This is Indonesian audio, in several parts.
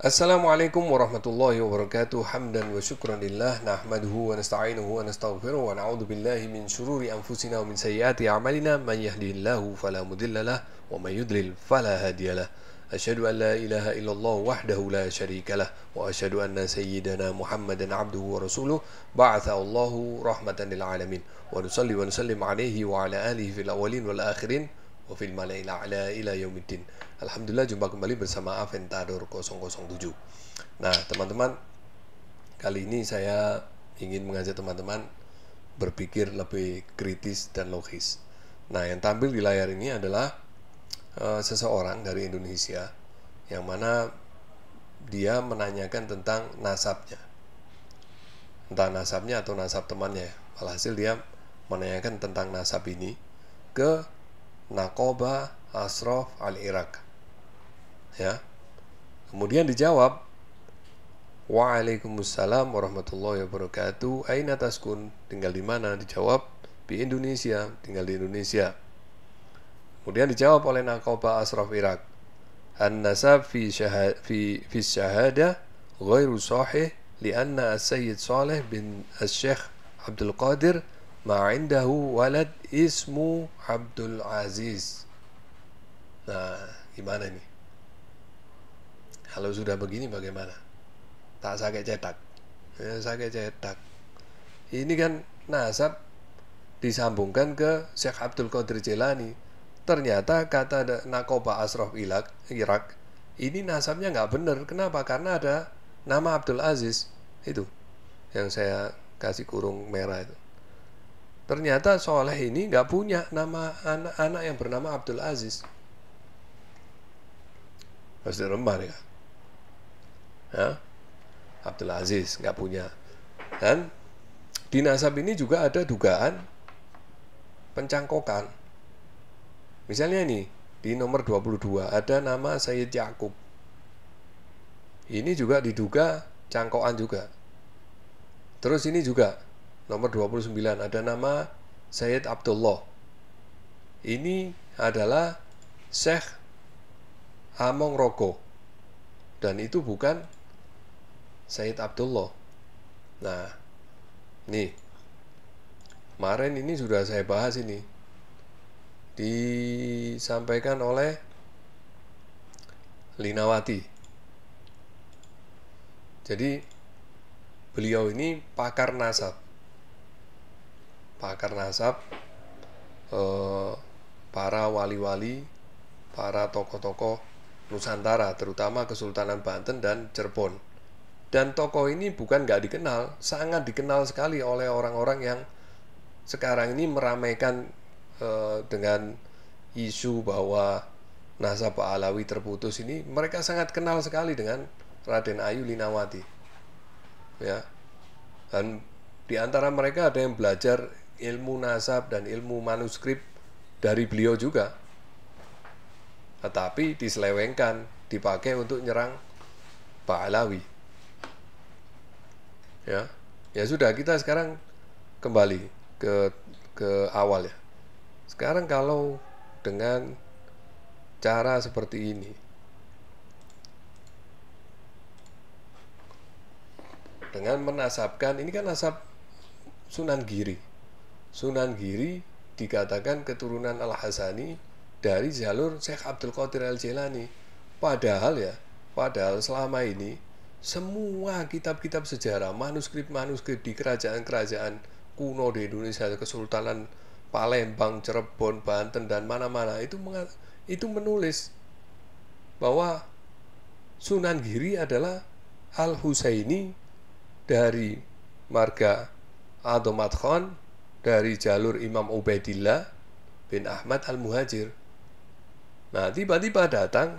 Assalamualaikum warahmatullahi wabarakatuh. Hamdan wa syukran lillah. Nahmaduhu wa nasta'inuhu wa nastaghfiruh wa na'udzu billahi min syururi anfusina wa min sayyiati a'malina. Man yahdihillahu fala mudilla lah wa man yudlil fala hadiyalah. Asyhadu an la ilaha illallah wahdahu la syarika lah wa asyhadu anna sayyidana Muhammadan abduhu wa rasuluh ba'atha Allahu rahmatan lil alamin. Wa nusalli wa nusallim alaihi wa ala alihi fil awwalin wal akhirin wa fil mala'il a'la ila yaumiddin. Alhamdulillah, jumpa kembali bersama Aventador 007. Nah, teman-teman, kali ini saya ingin mengajak teman-teman berpikir lebih kritis dan logis. Nah, yang tampil di layar ini adalah seseorang dari Indonesia yang mana dia menanyakan tentang nasabnya. Entah nasabnya atau nasab temannya. Alhasil dia menanyakan tentang nasab ini ke Naqabah Ashraf Al-Iraq. Ya. Kemudian dijawab, Waalaikumsalam warahmatullahi wabarakatuh. Aina taskun? Tinggal di mana? Dijawab, di Indonesia, tinggal di Indonesia. Kemudian dijawab oleh Naqabah Ashraf Iraq, An-nasab fi syahada ghairu sahih lianna as-sayyid Saleh bin as-Syekh Abdul Qadir ma indahu walad ismu Abdul Aziz. Nah, gimana nih? Kalau sudah begini bagaimana? Tak sakit cetak. Ya, sakit cetak. Ini kan nasab disambungkan ke Syekh Abdul Qadir Jilani. Ternyata kata Naqabah Ashraf Irak, ini nasabnya nggak benar. Kenapa? Karena ada nama Abdul Aziz. Itu yang saya kasih kurung merah itu. Ternyata Soleh ini nggak punya nama anak-anak yang bernama Abdul Aziz. Pasti remah ya. Ya, Abdul Aziz nggak punya. Dan di nasab ini juga ada dugaan pencangkokan. Misalnya nih, di nomor 22 ada nama Sayyid Yakub. Ini juga diduga cangkokan juga. Terus ini juga nomor 29 ada nama Sayyid Abdullah. Ini adalah Syekh Among Rogo. Dan itu bukan Sayyid Abdullah. Nah, nih, kemarin ini sudah saya bahas ini. Disampaikan oleh Linawati. Jadi, beliau ini pakar nasab. Pakar nasab, para wali-wali, para tokoh-tokoh Nusantara, terutama Kesultanan Banten dan Cirebon. Dan tokoh ini bukan nggak dikenal, sangat dikenal sekali oleh orang-orang yang sekarang ini meramaikan dengan isu bahwa nasab Alawi terputus ini. Mereka sangat kenal sekali dengan Raden Ayu Linawati. Ya. Dan di antara mereka ada yang belajar ilmu nasab dan ilmu manuskrip dari beliau juga. Tetapi diselewengkan, dipakai untuk nyerang Pak Alawi. Ya, ya sudah, kita sekarang kembali ke awal ya. Sekarang kalau dengan cara seperti ini, dengan menasabkan, ini kan nasab Sunan Giri. Sunan Giri dikatakan keturunan Al-Hasani dari jalur Syekh Abdul Qadir Al-Jilani. Padahal selama ini semua kitab-kitab sejarah, manuskrip-manuskrip di kerajaan-kerajaan kuno di Indonesia, Kesultanan Palembang, Cirebon, Banten, dan mana-mana itu menulis bahwa Sunan Giri adalah Al-Husaini dari marga Adomat Khan dari jalur Imam Ubaidillah bin Ahmad Al-Muhajir. Nah, tiba-tiba datang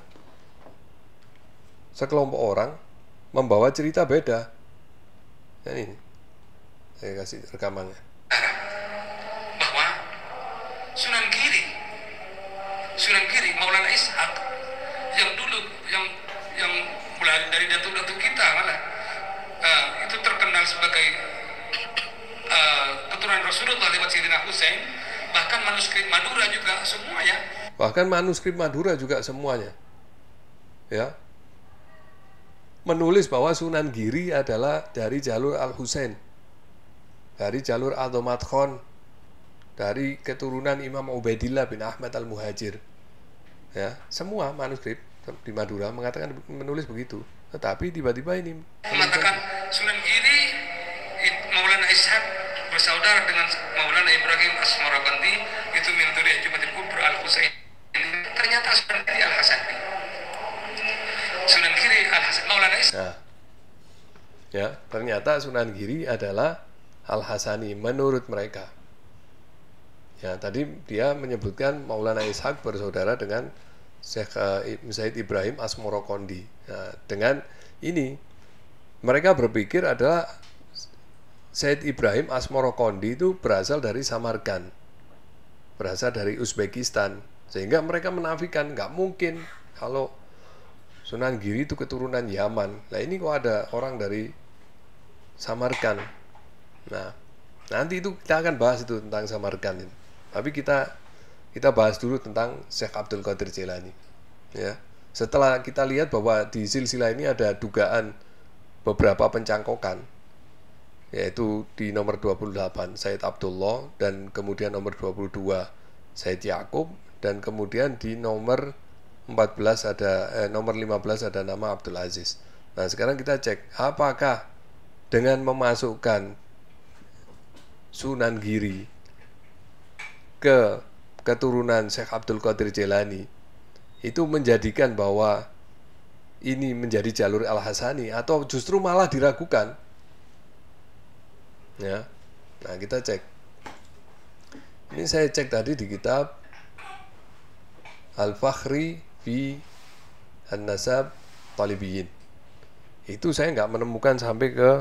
sekelompok orang membawa cerita beda. Nah, ini saya kasih rekamannya. Bahwa Sunan Giri Maulana Ishaq yang dulu yang mulai dari datuk-datuk kita malah itu terkenal sebagai keturunan Rasulullah lewat Sayyidina Husain. Bahkan manuskrip Madura juga semuanya. Bahkan manuskrip Madura juga semuanya. Ya. menulis bahwa Sunan Giri adalah dari jalur Al-Husain, dari jalur Adhomat Khan, dari keturunan Imam Ubaidillah bin Ahmad Al-Muhajir. Ya, semua manuskrip di Madura mengatakan menulis begitu. Tetapi tiba-tiba ini mengatakan Sunan Giri Maulana Ishaq bersaudara dengan Maulana Ibrahim As-Samarqandi itu min dzurriyyah Jumatil Kubra Al-Husain. Ternyata Sunan Giri Al-Hasani. Sunan Giri Al-Hasani Maulana Ishaq. Nah, ya, ternyata Sunan Giri adalah Al-Hasani menurut mereka. Ya, tadi dia menyebutkan Maulana Ishaq bersaudara dengan Syekh Said Ibrahim As-Samarqandi. Nah, dengan ini mereka berpikir adalah Said Ibrahim As-Samarqandi itu berasal dari Samarkand, berasal dari Uzbekistan, sehingga mereka menafikan nggak mungkin kalau Sunan Giri itu keturunan Yaman. Nah ini kok ada orang dari Samarkand. Nah nanti itu kita akan bahas itu tentang Samarkand ini. Tapi kita bahas dulu tentang Syekh Abdul Qadir Jailani. Ya, setelah kita lihat bahwa di silsilah ini ada dugaan beberapa pencangkokan, yaitu di nomor 28 Said Abdullah, dan kemudian nomor 22 Said Yakub, dan kemudian di nomor 14 ada nomor 15 ada nama Abdul Aziz. Nah, sekarang kita cek apakah dengan memasukkan Sunan Giri ke keturunan Syekh Abdul Qadir Jailani itu menjadikan bahwa ini menjadi jalur Al-Hasani atau justru malah diragukan. Ya. Nah, kita cek. Ini saya cek tadi di kitab Al-Fakhri fi An-Nasab Talibiyin. Itu saya nggak menemukan sampai ke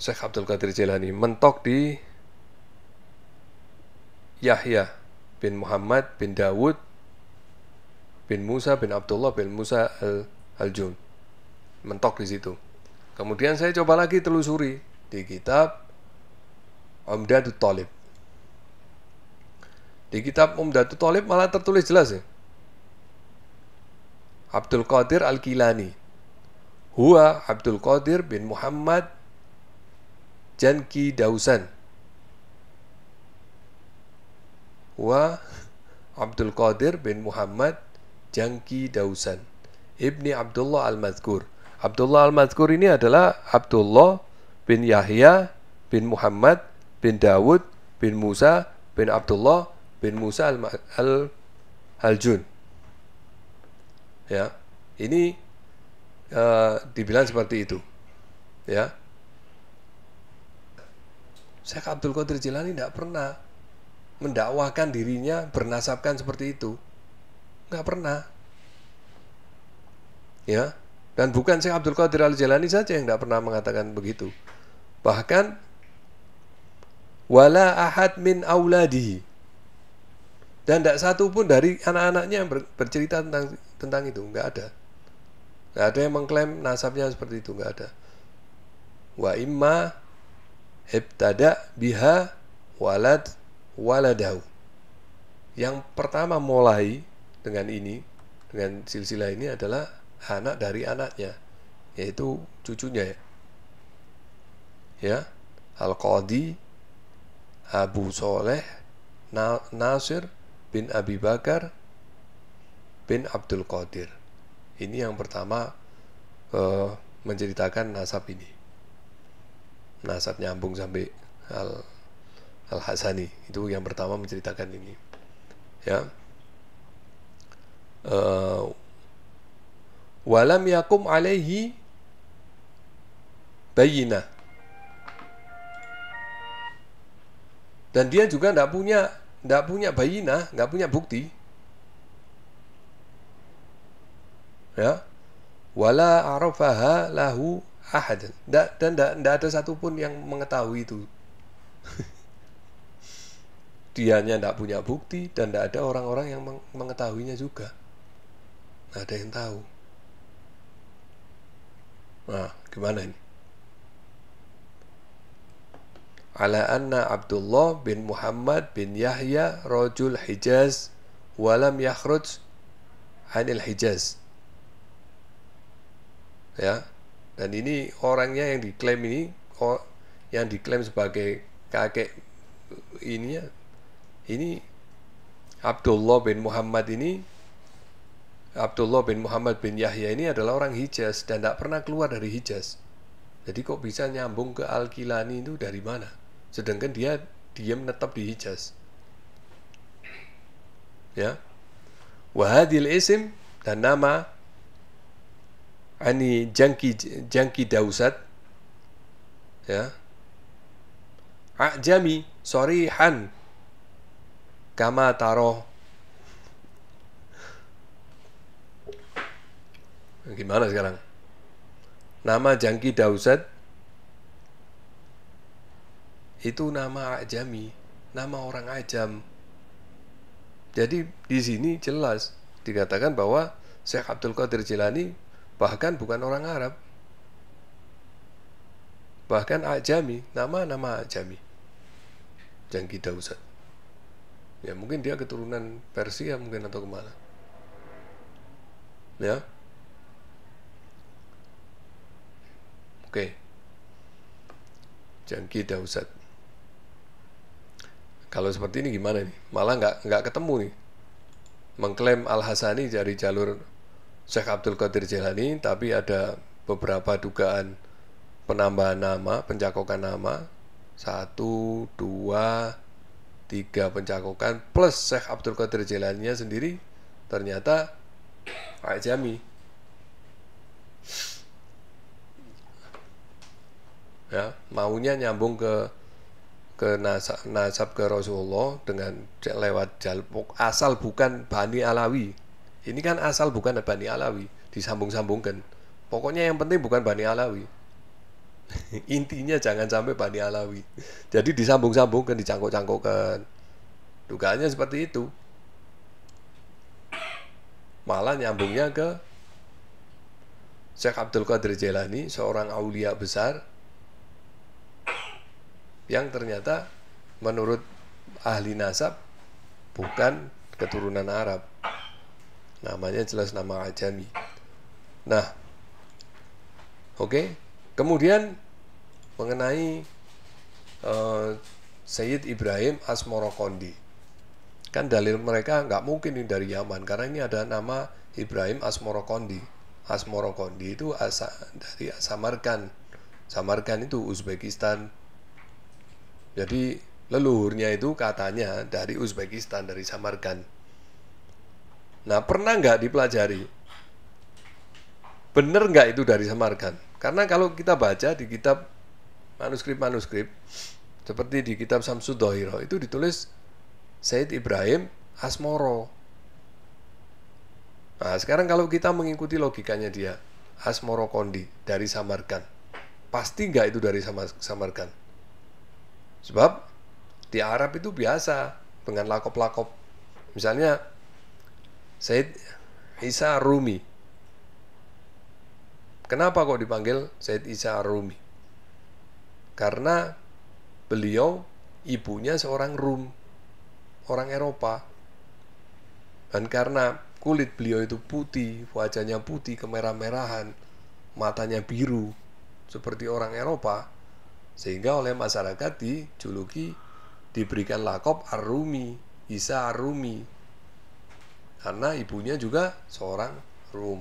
Syekh Abdul Qadir Jailani. Mentok di Yahya bin Muhammad bin Dawud bin Musa bin Abdullah bin Musa Al-Jun. Mentok di situ. Kemudian saya coba lagi telusuri di kitab Umdatul Talib. Di kitab Umdatul Talib malah tertulis jelas ya. Abdul Qadir Al-Kilani. Huwa Abdul Qadir bin Muhammad Janki Dausan. Wa Abdul Qadir bin Muhammad Janki Dausan Ibni Abdullah Al-Mazkur. Abdullah Al-Mazkur ini adalah Abdullah bin Yahya bin Muhammad bin Dawud bin Musa bin Abdullah bin Musa Al-Jun. Ya, ini dibilang seperti itu. Ya, Syekh Abdul Qadir Jailani tidak pernah mendakwakan dirinya bernasabkan seperti itu, nggak pernah. Ya, dan bukan Syekh Abdul Qadir Al-Jailani saja yang tidak pernah mengatakan begitu. Bahkan wala ahad min auladihi, dan tidak satu pun dari anak-anaknya yang bercerita tentang itu, nggak ada. Nggak ada yang mengklaim nasabnya seperti itu, nggak ada. Wa imma ibtada biha waladahu. Yang pertama mulai dengan ini, dengan silsilah ini adalah anak dari anaknya, yaitu cucunya ya, Al-Qadi Abu Soleh Nasir bin Abi Bakar bin Abdul Qadir. Ini yang pertama menceritakan nasab ini, nasab nyambung sampai Al-Hasani, itu yang pertama menceritakan ini ya. Walam yakum alaihi bayinah, dan dia juga tidak punya bayinah, tidak punya bukti ya. Wala arafaha lahu ahad, dan tidak ada satupun yang mengetahui itu. Dianya tidak punya bukti dan tidak ada orang-orang yang mengetahuinya juga. Tidak ada yang tahu. Nah, gimana ini? Ala anna Abdullah bin Muhammad bin Yahya rajul Hijaz walam yakhruj anil Hijaz. ya. Dan ini orangnya yang diklaim ini, yang diklaim sebagai kakek ini Abdullah bin Muhammad bin Yahya ini adalah orang Hijaz dan tidak pernah keluar dari Hijaz. Jadi kok bisa nyambung ke Al-Kilani itu dari mana? Sedangkan dia diam netap di Hijaz. Ya. Wahadil isim, dan nama ani jangki dausat, ya, a'jami sorihan kama taroh. Gimana sekarang? Nama jangki dausat itu nama a'jami, nama orang ajam. Jadi di sini jelas dikatakan bahwa Syekh Abdul Qadir Jilani bahkan bukan orang Arab, bahkan ajami, nama ajami, jangki dausat. Ya mungkin dia keturunan Persia mungkin atau kemana. Ya. Oke. Jangki dausat. Kalau seperti ini gimana nih? Malah nggak ketemu nih. Mengklaim Al-Hasani dari jalur Syekh Abdul Qadir Jilani, tapi ada beberapa dugaan penambahan nama, pencakokan nama, 1, 2, 3 pencakokan plus Syekh Abdul Qadir Jilaninya sendiri ternyata ajami. Ya, maunya nyambung ke nasab ke Rasulullah dengan lewat asal bukan Bani Alawi. Ini kan asal bukan Bani Alawi, disambung-sambungkan. Pokoknya yang penting bukan Bani Alawi. Intinya jangan sampai Bani Alawi. Jadi disambung-sambungkan, dicangkok-cangkokkan. Dugaannya seperti itu. Malah nyambungnya ke Syekh Abdul Qadir Jilani, seorang aulia besar yang ternyata menurut ahli nasab bukan keturunan Arab. Namanya jelas nama ajami. Nah, oke. Kemudian mengenai Sayyid Ibrahim Asmorokondi, kan dalil mereka nggak mungkin ini dari Yaman, karena ini ada nama Ibrahim Asmorokondi. Asmorokondi itu dari Samarkand. Samarkand itu Uzbekistan. Jadi leluhurnya itu katanya dari Uzbekistan, dari Samarkand. Nah, pernah nggak dipelajari? Bener nggak itu dari Samarkand? Karena kalau kita baca di kitab manuskrip seperti di kitab Samsud Dohiro itu ditulis Sayyid Ibrahim Asmoro. Nah, sekarang kalau kita mengikuti logikanya dia, Asmorokondi dari Samarkand, pasti nggak itu dari Samarkand? Sebab di Arab itu biasa dengan lakop-lakop. Misalnya Sayyid Isa Ar-Rumi. Kenapa kok dipanggil Sayyid Isa Ar-Rumi? Karena beliau ibunya seorang Rum, orang Eropa. Dan karena kulit beliau itu putih, wajahnya putih, kemerah-merahan, matanya biru seperti orang Eropa, sehingga oleh masyarakat dijuluki, diberikan lakop Ar-Rumi, Isa Ar-Rumi, karena ibunya juga seorang Rum.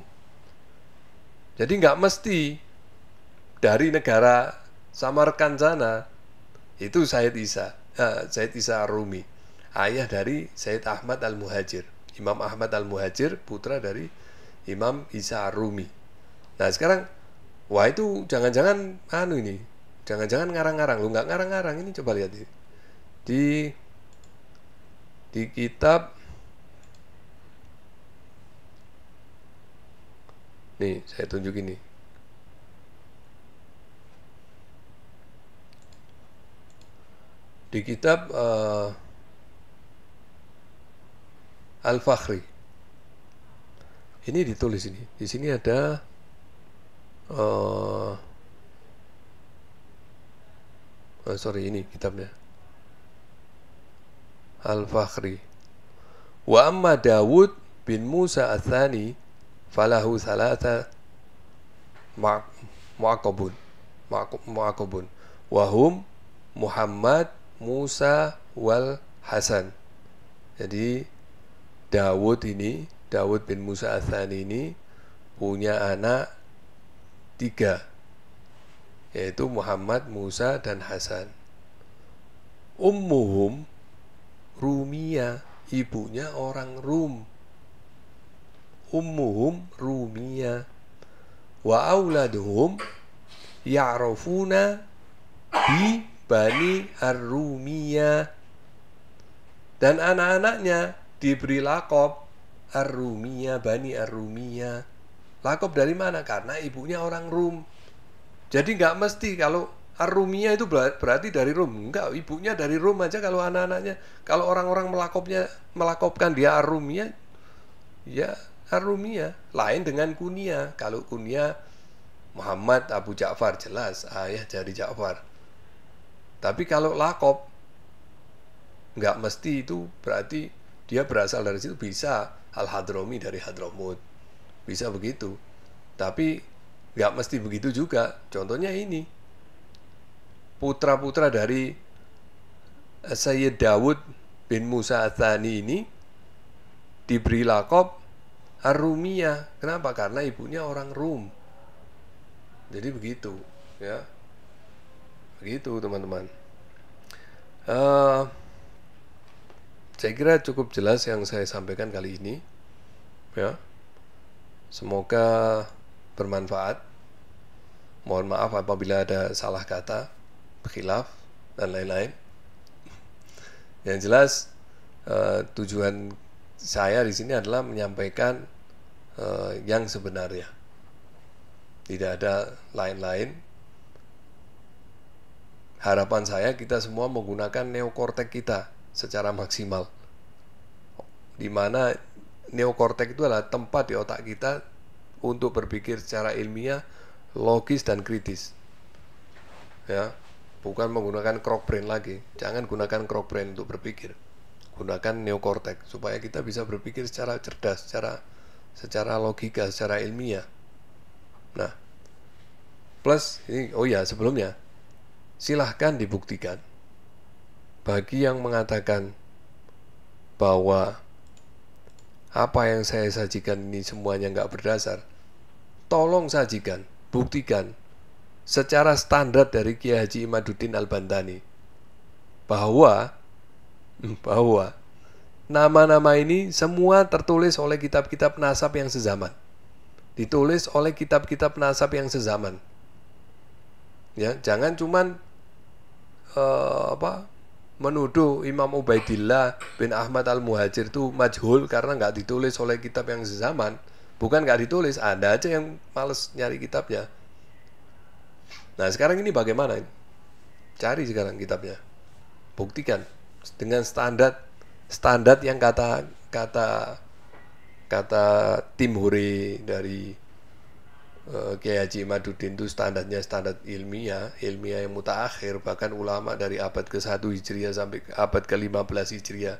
Jadi nggak mesti dari negara Samarkand sana itu Sayyid Isa Ar-Rumi, ayah dari Sayyid Ahmad Al-Muhajir, Imam Ahmad Al-Muhajir, putra dari Imam Isa Ar-Rumi. Nah sekarang, wah itu jangan-jangan jangan-jangan ngarang-ngarang. Lu nggak ngarang-ngarang, ini coba lihat di kitab nih, saya tunjuk ini. Di kitab Al-Fakhri ini ditulis ini. Di sini ada ini kitabnya Al-Fakhri. Wa amma Dawud bin Musa Ats-Tsani falahu thalatha mu'aqabun. Mu'aqabun. Wahum Muhammad, Musa, wal Hasan. Jadi Dawud bin Musa Ats-Tsani ini punya anak 3, yaitu Muhammad, Musa, dan Hasan. Ummuhum Rumiyah, ibunya orang Rum. Ummuhum Rumiyah. Wa auladuhum ya'rafuna bi Bani Ar-Rumiyah. Dan anak-anaknya diberi lakob Ar-Rumiyah, Bani Ar-Rumiyah. Lakob dari mana? Karena ibunya orang Rum. Jadi nggak mesti kalau Ar-Rumiyah itu berarti dari Rum. Enggak, ibunya dari Rum aja kalau anak-anaknya. Kalau orang-orang melakopkan dia Ar-Rumiyah, ya Ar-Rumiyah. Lain dengan kunyah. Kalau kunyah Muhammad Abu Ja'far, jelas ayah dari Ja'far. Tapi kalau lakob nggak mesti itu berarti dia berasal dari situ. Bisa Al-Hadrami dari Hadramut, bisa begitu. Tapi nggak mesti begitu juga. Contohnya ini, putra-putra dari Sayyid Dawud bin Musa Ats-Tsani ini diberi lakob Ar-Rumiyah. Kenapa? Karena ibunya orang Rum. Jadi begitu, ya. Begitu teman-teman. Saya kira cukup jelas yang saya sampaikan kali ini, ya. Semoga bermanfaat. Mohon maaf apabila ada salah kata, khilaf, dan lain-lain. Yang jelas tujuan saya di sini adalah menyampaikan yang sebenarnya. Tidak ada lain-lain. Harapan saya kita semua menggunakan neokortek kita secara maksimal. Di mana neokortek itu adalah tempat di otak kita untuk berpikir secara ilmiah, logis, dan kritis. Ya, bukan menggunakan croc brain lagi. Jangan gunakan croc brain untuk berpikir. Gunakan neokortek supaya kita bisa berpikir secara cerdas, secara logika, secara ilmiah. Nah, plus ini, oh ya, sebelumnya silahkan dibuktikan. Bagi yang mengatakan bahwa apa yang saya sajikan ini semuanya nggak berdasar, tolong sajikan, buktikan secara standar dari Kiai Haji Imaduddin Al-Bantani bahwa nama-nama ini semua tertulis oleh kitab-kitab nasab yang sezaman, ditulis oleh kitab-kitab nasab yang sezaman. Ya, jangan cuman menuduh Imam Ubaidillah bin Ahmad Al-Muhajir itu majhul karena nggak ditulis oleh kitab yang sezaman. Bukan nggak ditulis, Anda aja yang males nyari kitabnya. Nah, sekarang ini bagaimana? Cari sekarang kitabnya, buktikan dengan standar yang kata tim Hore dari Kiai Haji Imaduddin itu standarnya standar ilmiah yang mutaakhir. Bahkan ulama dari abad ke-1 Hijriah sampai abad ke-15 Hijriah,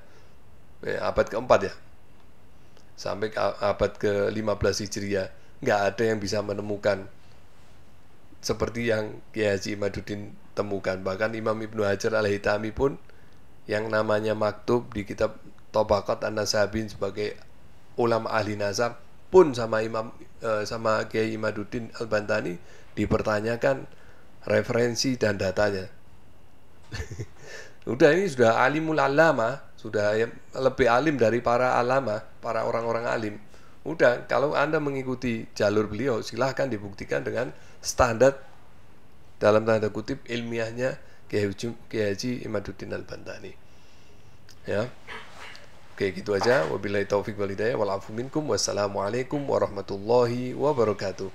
abad ke-4 ya, sampai abad ke-15 Hijriah, nggak ada yang bisa menemukan seperti yang Kiai Haji Imaduddin temukan. Bahkan Imam Ibnu Hajar Al-Haytami pun yang namanya maktub di kitab Tabaqat An-Nasabin sebagai ulama ahli nasab pun sama Kiai Imaduddin Al-Bantani dipertanyakan referensi dan datanya. Udah, ini sudah alimul alama, sudah lebih alim dari para alama, para orang-orang alim. Udah, kalau Anda mengikuti jalur beliau, silahkan dibuktikan dengan standar dalam tanda kutip ilmiahnya Kiai Haji Imaduddin Al-Bantani. Ya. Oke, gitu aja. Wabillahi taufiq wal hidayah wal afu minkum. Wassalamualaikum warahmatullahi wabarakatuh.